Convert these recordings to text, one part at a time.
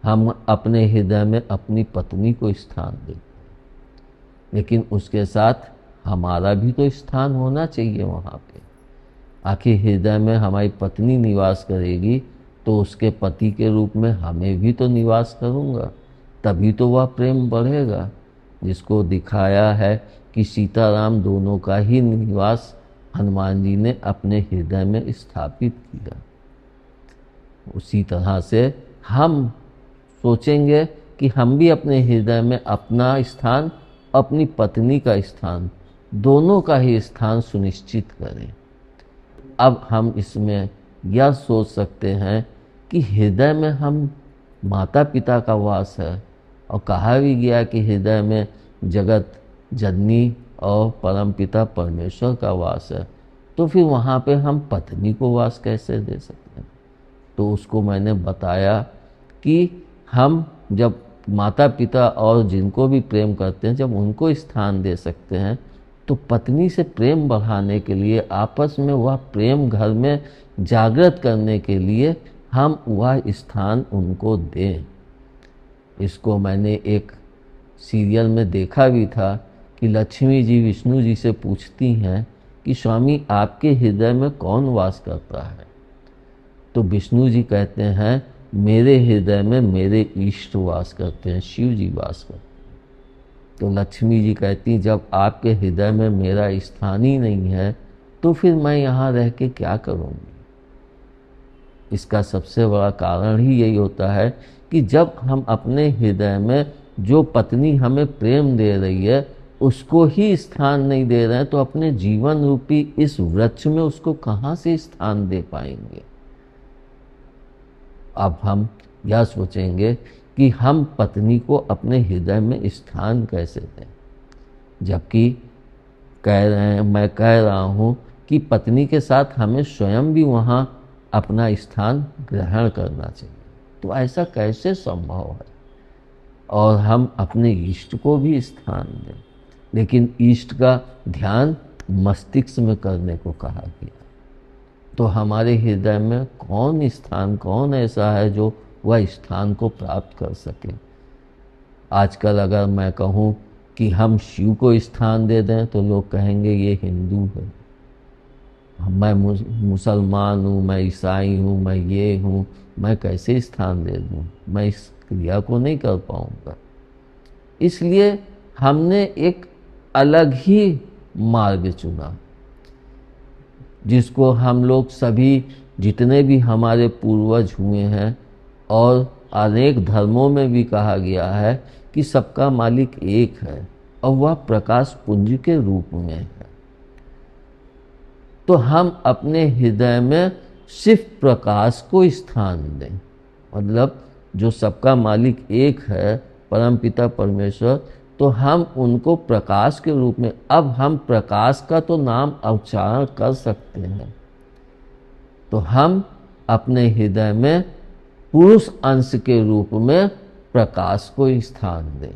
हम अपने हृदय में अपनी पत्नी को स्थान दें, लेकिन उसके साथ हमारा भी तो स्थान होना चाहिए वहाँ पे। आखिर हृदय में हमारी पत्नी निवास करेगी तो उसके पति के रूप में हमें भी तो निवास करूँगा, तभी तो वह प्रेम बढ़ेगा, जिसको दिखाया है कि सीताराम दोनों का ही निवास हनुमान जी ने अपने हृदय में स्थापित किया। उसी तरह से हम सोचेंगे कि हम भी अपने हृदय में अपना स्थान, अपनी पत्नी का स्थान, दोनों का ही स्थान सुनिश्चित करें। अब हम इसमें यह सोच सकते हैं कि हृदय में हम माता पिता का वास है, और कहा भी गया कि हृदय में जगत जननी और परमपिता परमेश्वर का वास है, तो फिर वहाँ पे हम पत्नी को वास कैसे दे सकते हैं? तो उसको मैंने बताया कि हम जब माता पिता और जिनको भी प्रेम करते हैं, जब उनको स्थान दे सकते हैं, तो पत्नी से प्रेम बढ़ाने के लिए, आपस में वह प्रेम घर में जागृत करने के लिए हम वह स्थान उनको दें। इसको मैंने एक सीरियल में देखा भी था कि लक्ष्मी जी विष्णु जी से पूछती हैं कि स्वामी आपके हृदय में कौन वास करता है? तो विष्णु जी कहते हैं मेरे हृदय में मेरे इष्ट वास करते हैं, शिव जी वास करते हैं। तो लक्ष्मी जी कहती जब आपके हृदय में मेरा स्थान ही नहीं है तो फिर मैं यहाँ रह के क्या करूँगी? इसका सबसे बड़ा कारण ही यही होता है कि जब हम अपने हृदय में जो पत्नी हमें प्रेम दे रही है उसको ही स्थान नहीं दे रहे हैं, तो अपने जीवन रूपी इस वृक्ष में उसको कहाँ से स्थान दे पाएंगे? अब हम यह सोचेंगे कि हम पत्नी को अपने हृदय में स्थान कैसे दें, जबकि मैं कह रहा हूँ कि पत्नी के साथ हमें स्वयं भी वहाँ अपना स्थान ग्रहण करना चाहिए। तो ऐसा कैसे संभव है? और हम अपने इष्ट को भी स्थान दें, लेकिन इष्ट का ध्यान मस्तिष्क में करने को कहा गया। तो हमारे हृदय में कौन स्थान, कौन ऐसा है जो वह स्थान को प्राप्त कर सके? आजकल अगर मैं कहूँ कि हम शिव को स्थान दे दें तो लोग कहेंगे ये हिंदू है, मैं मुसलमान हूँ, मैं ईसाई हूँ, मैं ये हूँ, मैं कैसे स्थान दे दूँ? मैं इस क्रिया को नहीं कर पाऊँगा। इसलिए हमने एक अलग ही मार्ग चुना, जिसको हम लोग सभी जितने भी हमारे पूर्वज हुए हैं, और अनेक धर्मों में भी कहा गया है कि सबका मालिक एक है और वह प्रकाश पुंज के रूप में है। तो हम अपने हृदय में सिर्फ प्रकाश को स्थान दें, मतलब जो सबका मालिक एक है परमपिता परमेश्वर, तो हम उनको प्रकाश के रूप में, अब हम प्रकाश का तो नाम उच्चारण कर सकते हैं, तो हम अपने हृदय में पुरुष अंश के रूप में प्रकाश को स्थान दें,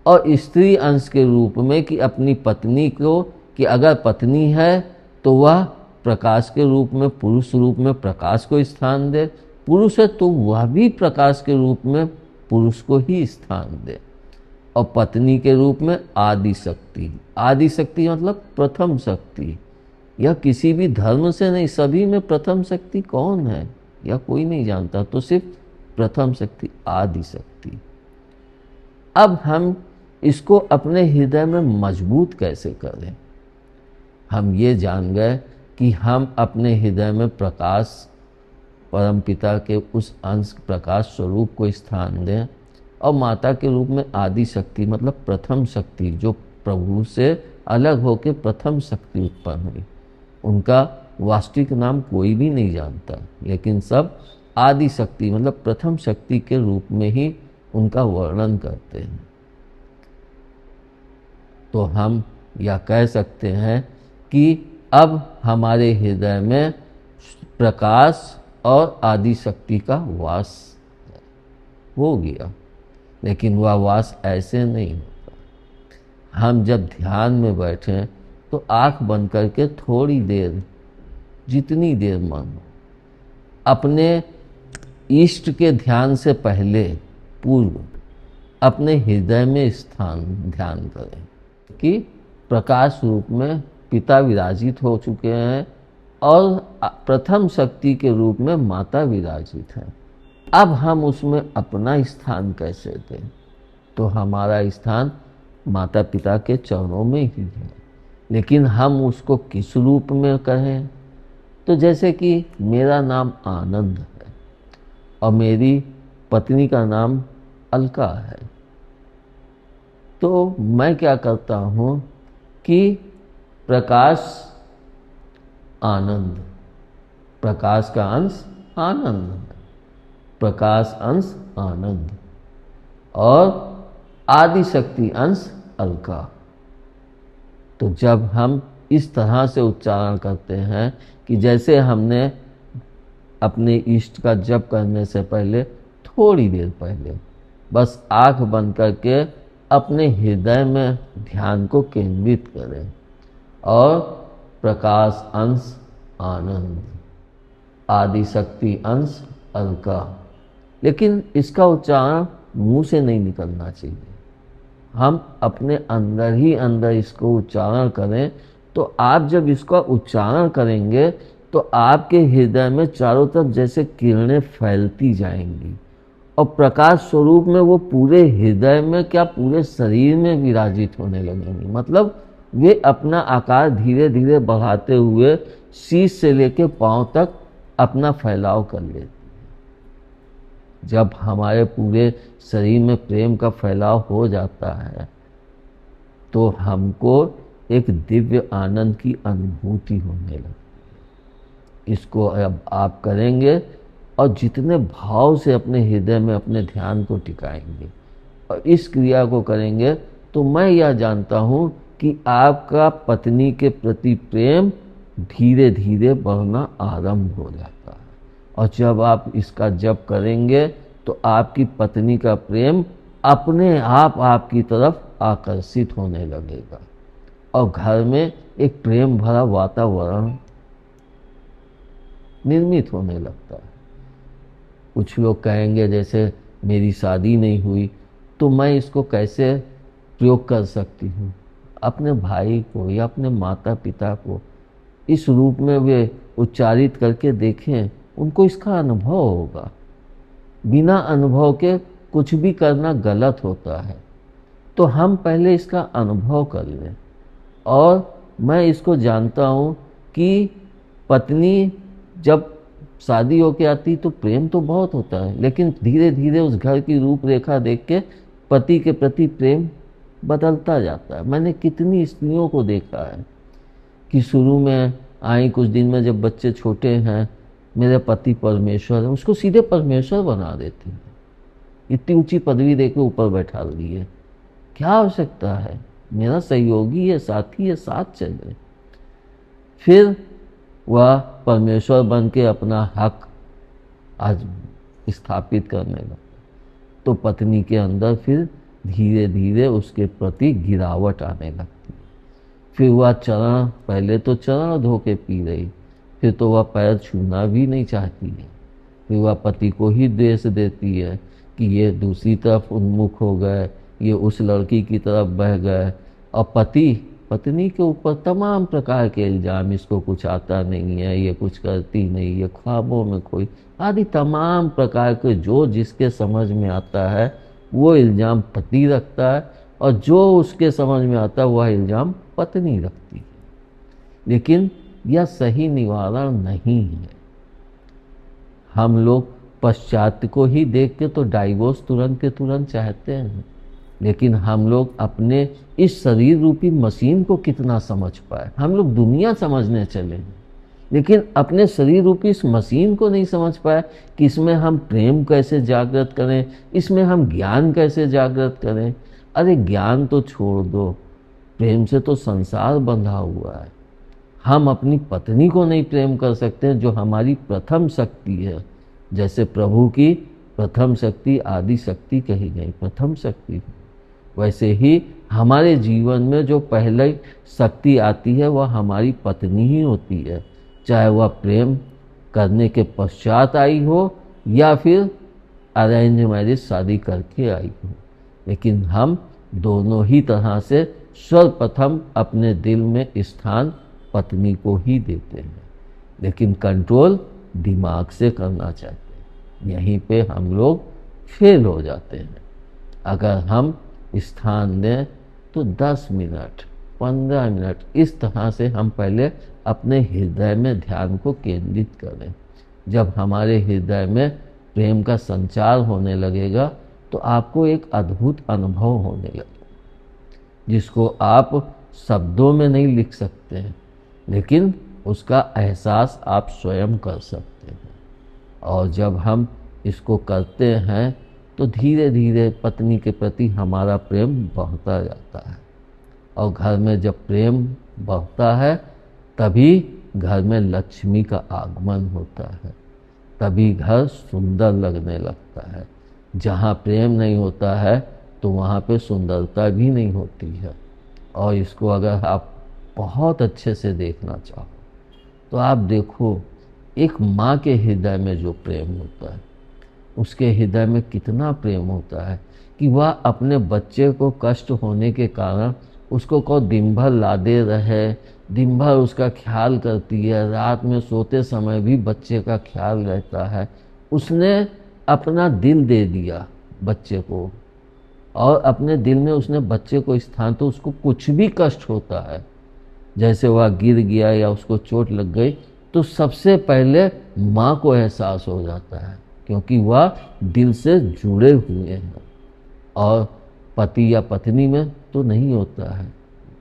और स्त्री अंश के रूप में कि अपनी पत्नी को, कि अगर पत्नी है तो वह प्रकाश के रूप में, पुरुष रूप में प्रकाश को स्थान दे, पुरुष है तो वह भी प्रकाश के रूप में पुरुष को ही स्थान दे, और पत्नी के रूप में आदि शक्ति। आदि शक्ति मतलब प्रथम शक्ति। यह किसी भी धर्म से नहीं, सभी में प्रथम शक्ति कौन है यह कोई नहीं जानता, तो सिर्फ प्रथम शक्ति आदि शक्ति। अब हम इसको अपने हृदय में मजबूत कैसे करें? हम ये जान गए कि हम अपने हृदय में प्रकाश, परमपिता के उस अंश प्रकाश स्वरूप को स्थान दें, और माता के रूप में आदि शक्ति मतलब प्रथम शक्ति, जो प्रभु से अलग होकर प्रथम शक्ति उत्पन्न हुई, उनका वास्तविक नाम कोई भी नहीं जानता, लेकिन सब आदि शक्ति मतलब प्रथम शक्ति के रूप में ही उनका वर्णन करते हैं। तो हम यह कह सकते हैं कि अब हमारे हृदय में प्रकाश और आदि शक्ति का वास हो गया, लेकिन वह वास ऐसे नहीं होता। हम जब ध्यान में बैठें तो आंख बंद करके थोड़ी देर, जितनी देर मन हो, अपने इष्ट के ध्यान से पहले पूर्व अपने हृदय में स्थान ध्यान करें कि प्रकाश रूप में पिता विराजित हो चुके हैं और प्रथम शक्ति के रूप में माता विराजित है। अब हम उसमें अपना स्थान कैसे दें? तो हमारा स्थान माता पिता के चरणों में ही है, लेकिन हम उसको किस रूप में कहें? तो जैसे कि मेरा नाम आनंद है और मेरी पत्नी का नाम अलका है, तो मैं क्या करता हूँ कि प्रकाश आनंद, प्रकाश का अंश आनंद है, प्रकाश अंश आनंद और आदि शक्ति अंश अलका। तो जब हम इस तरह से उच्चारण करते हैं कि जैसे हमने अपने इष्ट का जप करने से पहले थोड़ी देर पहले बस आंख बंद करके अपने हृदय में ध्यान को केंद्रित करें और प्रकाश अंश आनंद, आदि शक्ति अंश अलका। लेकिन इसका उच्चारण मुंह से नहीं निकलना चाहिए, हम अपने अंदर ही अंदर इसको उच्चारण करें। तो आप जब इसका उच्चारण करेंगे तो आपके हृदय में चारों तरफ जैसे किरणें फैलती जाएंगी और प्रकाश स्वरूप में वो पूरे हृदय में क्या पूरे शरीर में विराजित होने लगेंगी। मतलब वे अपना आकार धीरे धीरे बढ़ाते हुए शीश से लेकर पांव तक अपना फैलाव कर लेती है। जब हमारे पूरे शरीर में प्रेम का फैलाव हो जाता है तो हमको एक दिव्य आनंद की अनुभूति होने लगती है। इसको अब आप करेंगे और जितने भाव से अपने हृदय में अपने ध्यान को टिकाएंगे और इस क्रिया को करेंगे तो मैं यह जानता हूँ कि आपका पत्नी के प्रति प्रेम धीरे धीरे बढ़ना आरंभ हो जाता है। और जब आप इसका जप करेंगे तो आपकी पत्नी का प्रेम अपने आप आपकी तरफ आकर्षित होने लगेगा और घर में एक प्रेम भरा वातावरण निर्मित होने लगता है। कुछ लोग कहेंगे जैसे मेरी शादी नहीं हुई तो मैं इसको कैसे प्रयोग कर सकती हूँ? अपने भाई को या अपने माता पिता को इस रूप में वे उच्चारित करके देखें, उनको इसका अनुभव होगा। बिना अनुभव के कुछ भी करना गलत होता है, तो हम पहले इसका अनुभव कर लें। और मैं इसको जानता हूँ कि पत्नी जब शादी होके आती तो प्रेम तो बहुत होता है, लेकिन धीरे धीरे उस घर की रूपरेखा देख के पति के प्रति प्रेम बदलता जाता है। मैंने कितनी स्त्रियों को देखा है कि शुरू में आई, कुछ दिन में जब बच्चे छोटे हैं, मेरे पति परमेश्वर है, उसको सीधे परमेश्वर बना देती है। इतनी ऊंची पदवी देके ऊपर बैठा लिए, क्या आवश्यकता है? मेरा सहयोगी है, साथी है, साथ चले। फिर वह परमेश्वर बन के अपना हक आज स्थापित करने लगा, तो पत्नी के अंदर फिर धीरे धीरे उसके प्रति गिरावट आने लगती है। फिर वह चरण, पहले तो चरण धो के पी रही, फिर तो वह पैर छूना भी नहीं चाहती है। फिर वह पति को ही द्वेष देती है कि ये दूसरी तरफ उन्मुख हो गए, ये उस लड़की की तरफ बह गए। और पति पत्नी के ऊपर तमाम प्रकार के इल्ज़ाम, इसको कुछ आता नहीं है, ये कुछ करती नहीं, ये ख्वाबों में खोई, आदि तमाम प्रकार के जो जिसके समझ में आता है वो इल्ज़ाम पति रखता है और जो उसके समझ में आता है वह इल्ज़ाम पत्नी रखती है। लेकिन यह सही निवारण नहीं है। हम लोग पश्चात को ही देख के तो डाइवोर्स तुरंत के तुरंत चाहते हैं, लेकिन हम लोग अपने इस शरीर रूपी मशीन को कितना समझ पाए। हम लोग दुनिया समझने चले हैं, लेकिन अपने शरीर रूपी इस मशीन को नहीं समझ पाए कि इसमें हम प्रेम कैसे जागृत करें, इसमें हम ज्ञान कैसे जागृत करें। अरे ज्ञान तो छोड़ दो, प्रेम से तो संसार बंधा हुआ है। हम अपनी पत्नी को नहीं प्रेम कर सकते जो हमारी प्रथम शक्ति है। जैसे प्रभु की प्रथम शक्ति आदि शक्ति कही गई, प्रथम शक्ति, वैसे ही हमारे जीवन में जो पहले शक्ति आती है वह हमारी पत्नी ही होती है। चाहे वह प्रेम करने के पश्चात आई हो या फिर अरेंज मैरिज शादी करके आई हो, लेकिन हम दोनों ही तरह से सर्वप्रथम अपने दिल में स्थान पत्नी को ही देते हैं, लेकिन कंट्रोल दिमाग से करना चाहते हैं। यहीं पे हम लोग फेल हो जाते हैं। अगर हम स्थान दें तो 10 मिनट 15 मिनट इस तरह से हम पहले अपने हृदय में ध्यान को केंद्रित करें। जब हमारे हृदय में प्रेम का संचार होने लगेगा तो आपको एक अद्भुत अनुभव होने लगेगा, जिसको आप शब्दों में नहीं लिख सकते हैं, लेकिन उसका एहसास आप स्वयं कर सकते हैं। और जब हम इसको करते हैं तो धीरे धीरे पत्नी के प्रति हमारा प्रेम बढ़ता जाता है, और घर में जब प्रेम बढ़ता है तभी घर में लक्ष्मी का आगमन होता है, तभी घर सुंदर लगने लगता है। जहाँ प्रेम नहीं होता है तो वहाँ पे सुंदरता भी नहीं होती है। और इसको अगर आप बहुत अच्छे से देखना चाहो तो आप देखो, एक माँ के हृदय में जो प्रेम होता है, उसके हृदय में कितना प्रेम होता है कि वह अपने बच्चे को कष्ट होने के कारण उसको को दिन भर लादे रहे, दिन भर उसका ख्याल करती है, रात में सोते समय भी बच्चे का ख्याल रहता है। उसने अपना दिल दे दिया बच्चे को, और अपने दिल में उसने बच्चे को स्थान, तो उसको कुछ भी कष्ट होता है, जैसे वह गिर गया या उसको चोट लग गई, तो सबसे पहले माँ को एहसास हो जाता है, क्योंकि वह दिल से जुड़े हुए हैं। और पति या पत्नी में तो नहीं होता है।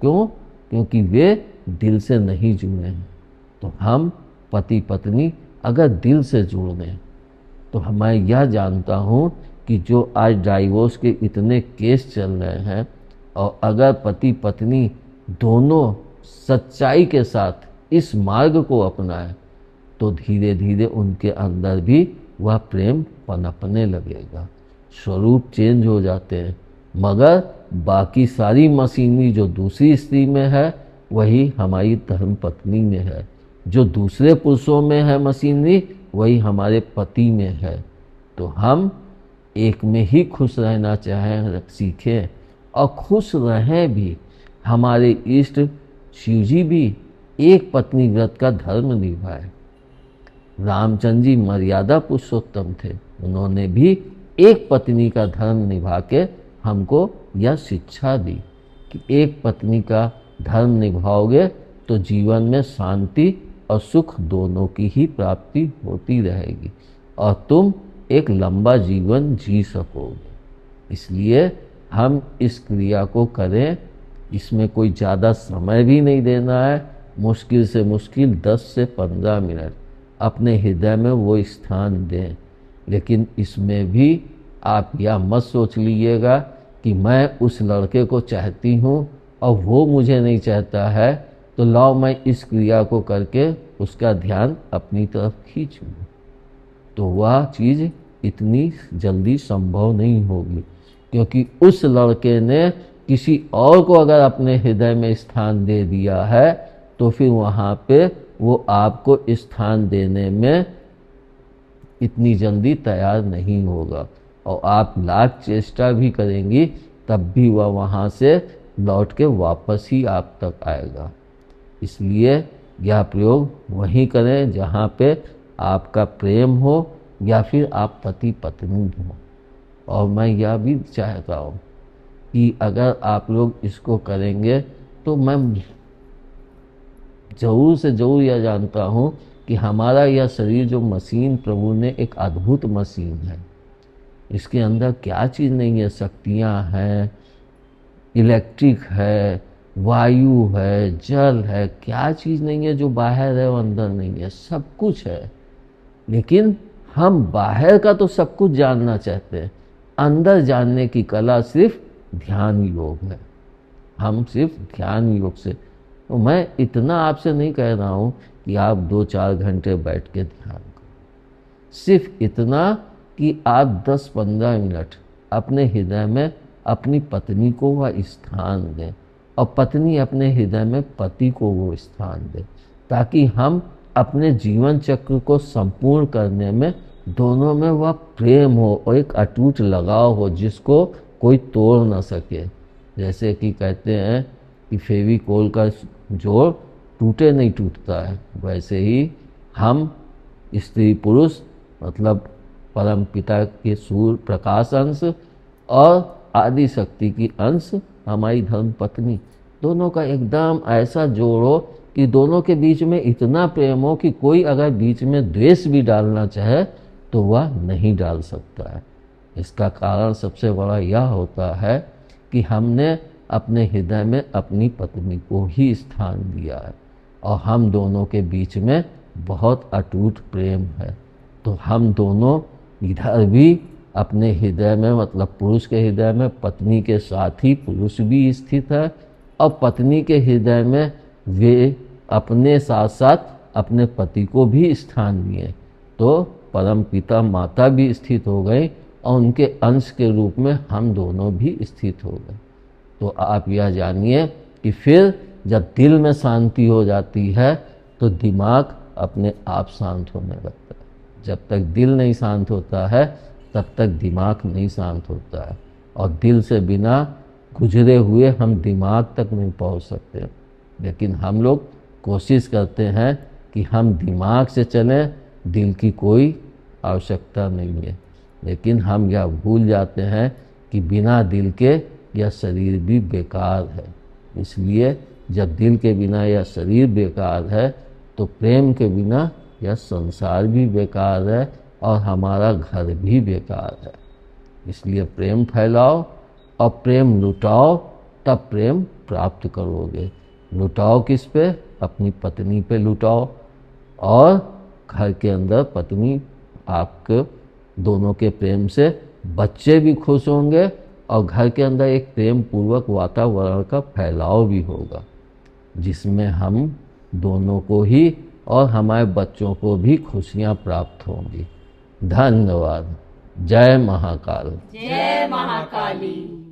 क्यों? क्योंकि वे दिल से नहीं जुड़े हैं। तो हम पति पत्नी अगर दिल से जुड़ लें तो मैं यह जानता हूँ कि जो आज डाइवोर्स के इतने केस चल रहे हैं, और अगर पति पत्नी दोनों सच्चाई के साथ इस मार्ग को अपनाएं तो धीरे धीरे उनके अंदर भी वह प्रेम पनपने लगेगा। स्वरूप चेंज हो जाते हैं, मगर बाकी सारी मशीनरी जो दूसरी स्त्री में है वही हमारी धर्म पत्नी में है, जो दूसरे पुरुषों में है मशीनरी वही हमारे पति में है। तो हम एक में ही खुश रहना चाहें, सीखें और खुश रहें भी। हमारे इष्ट शिव जी भी एक पत्नी व्रत का धर्म निभाए। रामचंद्र जी मर्यादा पुरुषोत्तम थे, उन्होंने भी एक पत्नी का धर्म निभा के हमको यह शिक्षा दी कि एक पत्नी का धर्म निभाओगे तो जीवन में शांति और सुख दोनों की ही प्राप्ति होती रहेगी, और तुम एक लंबा जीवन जी सकोगे। इसलिए हम इस क्रिया को करें। इसमें कोई ज़्यादा समय भी नहीं देना है, मुश्किल से मुश्किल 10 से 15 मिनट अपने हृदय में वो स्थान दें। लेकिन इसमें भी आप यह मत सोच लीजिएगा कि मैं उस लड़के को चाहती हूँ और वो मुझे नहीं चाहता है, तो लाओ मैं इस क्रिया को करके उसका ध्यान अपनी तरफ खींचूँ। तो वह चीज़ इतनी जल्दी संभव नहीं होगी, क्योंकि उस लड़के ने किसी और को अगर अपने हृदय में स्थान दे दिया है तो फिर वहाँ पे वो आपको स्थान देने में इतनी जल्दी तैयार नहीं होगा, और आप लाख चेष्टा भी करेंगी तब भी वह वहाँ से लौट के वापस ही आप तक आएगा। इसलिए यह प्रयोग वहीं करें जहाँ पे आपका प्रेम हो या फिर आप पति पत्नी हो। और मैं यह भी चाहता हूँ कि अगर आप लोग इसको करेंगे तो मैं ज़रूर से ज़रूर यह जानता हूँ कि हमारा यह शरीर जो मशीन प्रभु ने एक अद्भुत मशीन है, इसके अंदर क्या चीज़ नहीं है, शक्तियाँ हैं, इलेक्ट्रिक है, वायु है, जल है, क्या चीज़ नहीं है जो बाहर है और अंदर नहीं है, सब कुछ है। लेकिन हम बाहर का तो सब कुछ जानना चाहते हैं, अंदर जानने की कला सिर्फ ध्यान योग है। हम सिर्फ ध्यान योग से, तो मैं इतना आपसे नहीं कह रहा हूँ कि आप 2-4 घंटे बैठ के ध्यान करो, सिर्फ इतना कि आप 10-15 मिनट अपने हृदय में अपनी पत्नी को वह स्थान दें, और पत्नी अपने हृदय में पति को वो स्थान दे, ताकि हम अपने जीवन चक्र को संपूर्ण करने में दोनों में वह प्रेम हो और एक अटूट लगाव हो जिसको कोई तोड़ ना सके। जैसे कि कहते हैं कि फेविकोल का जोड़ टूटे नहीं टूटता है, वैसे ही हम स्त्री पुरुष मतलब परम पिता के सूर्य प्रकाश अंश और आदि शक्ति की अंश हमारी धर्म पत्नी, दोनों का एकदम ऐसा जोड़ हो कि दोनों के बीच में इतना प्रेम हो कि कोई अगर बीच में द्वेष भी डालना चाहे तो वह नहीं डाल सकता है। इसका कारण सबसे बड़ा यह होता है कि हमने अपने हृदय में अपनी पत्नी को ही स्थान दिया है और हम दोनों के बीच में बहुत अटूट प्रेम है। तो हम दोनों इधर भी अपने हृदय में मतलब पुरुष के हृदय में पत्नी के साथ ही पुरुष भी स्थित है और पत्नी के हृदय में वे अपने साथ साथ अपने पति को भी स्थान दिए, तो परम पिता माता भी स्थित हो गए और उनके अंश के रूप में हम दोनों भी स्थित हो गए। तो आप यह जानिए कि फिर जब दिल में शांति हो जाती है तो दिमाग अपने आप शांत होने लगता है। जब तक दिल नहीं शांत होता है तब तक दिमाग नहीं शांत होता है, और दिल से बिना गुजरे हुए हम दिमाग तक नहीं पहुंच सकते। लेकिन हम लोग कोशिश करते हैं कि हम दिमाग से चलें, दिल की कोई आवश्यकता नहीं है। लेकिन हम यह भूल जाते हैं कि बिना दिल के यह शरीर भी बेकार है। इसलिए जब दिल के बिना यह शरीर बेकार है तो प्रेम के बिना यह संसार भी बेकार है और हमारा घर भी बेकार है। इसलिए प्रेम फैलाओ और प्रेम लुटाओ, तब प्रेम प्राप्त करोगे। लुटाओ किस पे? अपनी पत्नी पे लुटाओ, और घर के अंदर पत्नी आपके दोनों के प्रेम से बच्चे भी खुश होंगे और घर के अंदर एक प्रेम पूर्वक वातावरण का फैलाव भी होगा, जिसमें हम दोनों को ही और हमारे बच्चों को भी खुशियां प्राप्त होंगी। धन्यवाद। जय महाकाल। जय महाकाली।